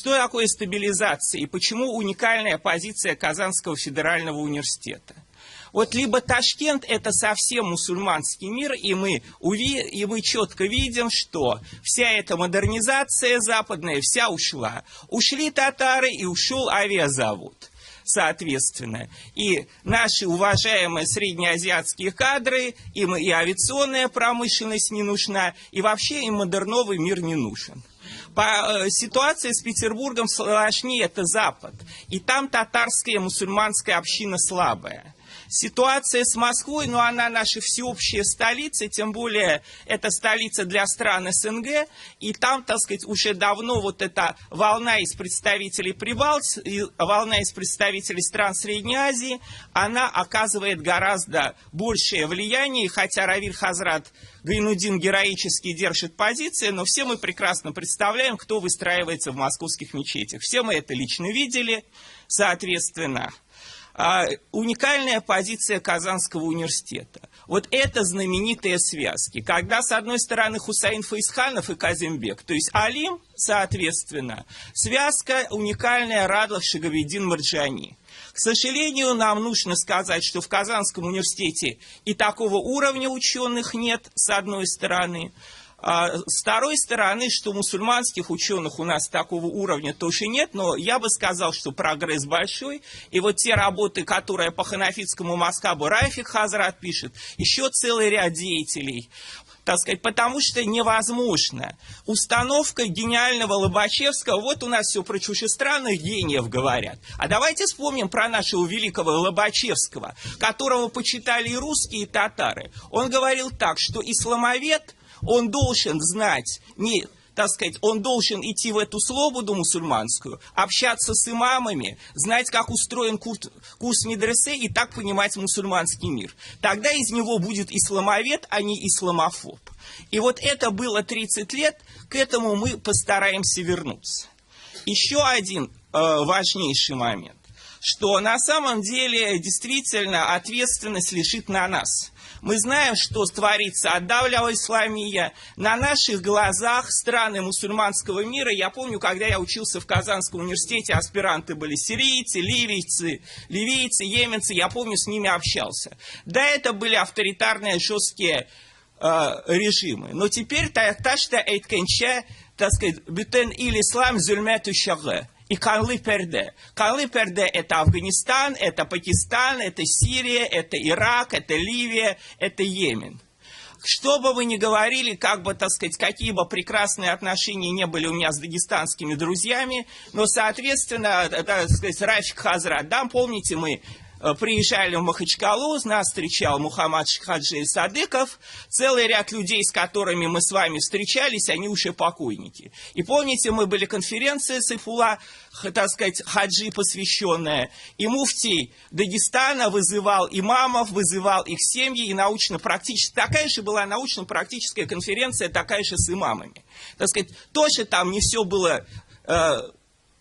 что такое стабилизация и почему уникальная позиция Казанского федерального университета? Вот либо Ташкент – это совсем мусульманский мир, и мы четко видим, что вся эта модернизация западная вся ушла. Ушли татары и ушел авиазавод, соответственно. И наши уважаемые среднеазиатские кадры, им и авиационная промышленность не нужна, и вообще им модерновый мир не нужен. Ситуация с Петербургом сложнее, это Запад. И там татарская мусульманская община слабая. Ситуация с Москвой, но она наша всеобщая столица, тем более это столица для стран СНГ, и там, так сказать, уже давно вот эта волна из представителей Прибалтики, волна из представителей стран Средней Азии, она оказывает гораздо большее влияние, хотя Равиль Хазрат Гайнудин героически держит позиции, но все мы прекрасно представляем, кто выстраивается в московских мечетях. Все мы это лично видели, соответственно. Уникальная позиция Казанского университета. Вот это знаменитые связки, когда с одной стороны Хусаин Фаисханов и Казимбек, то есть Алим, соответственно, связка уникальная Радлах Шагабеддин Марджани. К сожалению, нам нужно сказать, что в Казанском университете и такого уровня ученых нет, с одной стороны. С второй стороны, что мусульманских ученых у нас такого уровня тоже нет, но я бы сказал, что прогресс большой. И вот те работы, которые по ханафитскому мазхабу Рафик Хазрат пишет, еще целый ряд деятелей, так сказать, потому что невозможно. Установка гениального Лобачевского, вот у нас все про чужестранных гениев говорят. А давайте вспомним про нашего великого Лобачевского, которого почитали и русские, и татары. Он говорил так, что исламовед, он должен знать, так сказать, он должен идти в эту слободу мусульманскую, общаться с имамами, знать, как устроен курс медресе и так понимать мусульманский мир. Тогда из него будет исламовед, а не исламофоб. И вот это было 30 лет, к этому мы постараемся вернуться. Еще один важнейший момент, что на самом деле действительно ответственность лежит на нас. Мы знаем, что творится отдавля исламия. На наших глазах страны мусульманского мира, я помню, когда я учился в Казанском университете, аспиранты были сирийцы, ливийцы, йеменцы, я помню, с ними общался. Да, это были авторитарные, жесткие режимы. Но теперь ташта эйткенче, так сказать, бютен ил ислам зюльмету шагы. И Канлы Перде. Канлы Перде – это Афганистан, это Пакистан, это Сирия, это Ирак, это Ливия, это Йемен. Что бы вы ни говорили, как бы, так сказать, какие бы прекрасные отношения не были у меня с дагестанскими друзьями, но, соответственно, так сказать, Рафик Хазрат, да, помните, мы приезжали в Махачкалу, нас встречал Мухаммад Хаджи Садыков, целый ряд людей, с которыми мы с вами встречались, они уже покойники. И помните, мы были конференция Сайфулла, так сказать, Хаджи посвященная, и муфтий Дагестана вызывал имамов, вызывал их семьи, и научно-практическая, такая же была научно-практическая конференция, такая же с имамами. Так сказать, тоже там не все было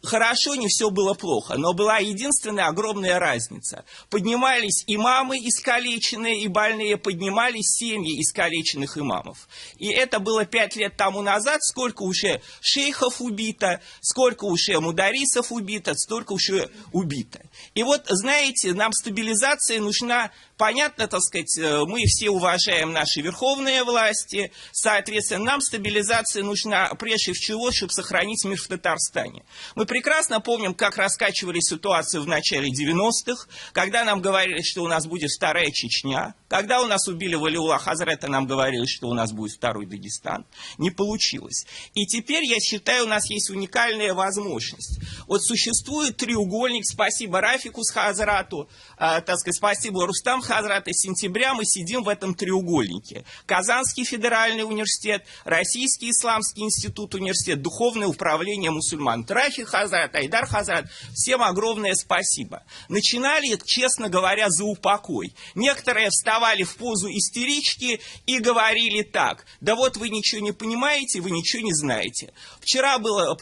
хорошо, не все было плохо, но была единственная огромная разница. Поднимались имамы искалеченные и больные, поднимались семьи искалеченных имамов. И это было 5 лет тому назад, сколько уже шейхов убито, сколько уже мударисов убито, столько уже убито. И вот, знаете, нам стабилизация нужна, понятно, так сказать, мы все уважаем наши верховные власти, соответственно, нам стабилизация нужна прежде всего, чтобы сохранить мир в Татарстане. Мы прекрасно помним, как раскачивали ситуацию в начале 90-х, когда нам говорили, что у нас будет вторая Чечня, когда у нас убили Валиулла Хазрета, нам говорили, что у нас будет второй Дагестан. Не получилось. И теперь, я считаю, у нас есть уникальная возможность. Вот существует треугольник, спасибо Рафику Хазрату, так сказать, спасибо Рустам Хазрат, и с сентября мы сидим в этом треугольнике. Казанский федеральный университет, Российский исламский институт, университет, Духовное управление мусульман. Рафик Хазрат, Айдар Хазрат, всем огромное спасибо. Начинали, честно говоря, за упокой. Некоторые вставали вставали в позу истерички и говорили так: да вот вы ничего не понимаете, вы ничего не знаете.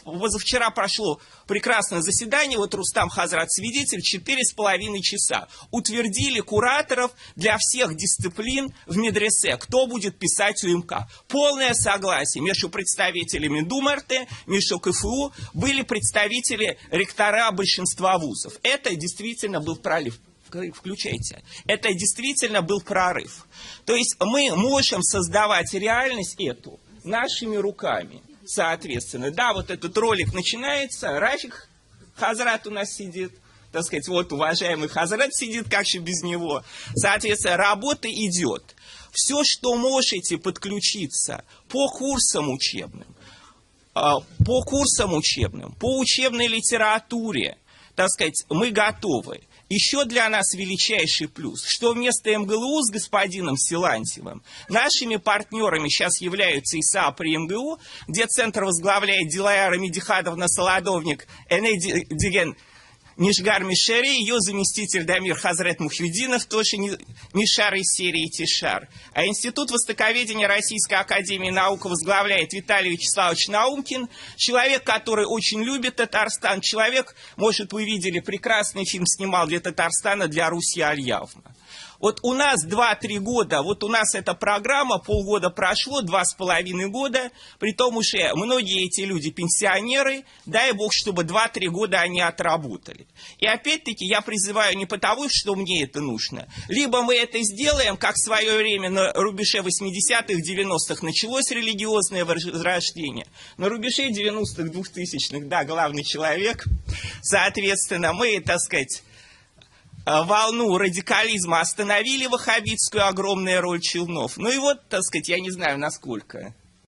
Позавчера прошло прекрасное заседание, вот Рустам Хазрат свидетель, 4,5 часа. Утвердили кураторов для всех дисциплин в медресе, кто будет писать УМК. Полное согласие между представителями ДУМРТ, между КФУ, были представители ректора большинства вузов. Это действительно был прорыв. Включайте. Это действительно был прорыв. То есть мы можем создавать реальность эту нашими руками. Соответственно, да, вот этот ролик начинается, Рафик Хазрат у нас сидит, так сказать, вот уважаемый Хазрат сидит, как же без него. Соответственно, работа идет. Все, что можете подключиться по курсам учебным, по учебной литературе, так сказать, мы готовы. Еще для нас величайший плюс, что вместо МГЛУ с господином Силантьевым нашими партнерами сейчас являются ИСА при МГУ, где центр возглавляет Дилаяра Медихадовна Солодовник, Энедиген Нишгар Мишери, ее заместитель Дамир Хазрет Мухиддинов, тоже Нишар из серии Тишар. А Институт востоковедения Российской академии наук возглавляет Виталий Вячеславович Наумкин, человек, который очень любит Татарстан, человек, может, вы видели, прекрасный фильм снимал для Татарстана, для Руси Аль-Явма. Вот у нас 2-3 года, вот у нас эта программа, полгода прошло, 2,5 года, притом уже многие эти люди пенсионеры, дай бог, чтобы 2-3 года они отработали. И опять-таки я призываю не потому, что мне это нужно, либо мы это сделаем, как в свое время на рубеже 80-х, 90-х началось религиозное возрождение, на рубеже 90-х, 2000-х, да, главный человек, соответственно, мы, так сказать, волну радикализма остановили ваххабитскую, огромная роль Челнов. Ну и вот, так сказать, я не знаю, насколько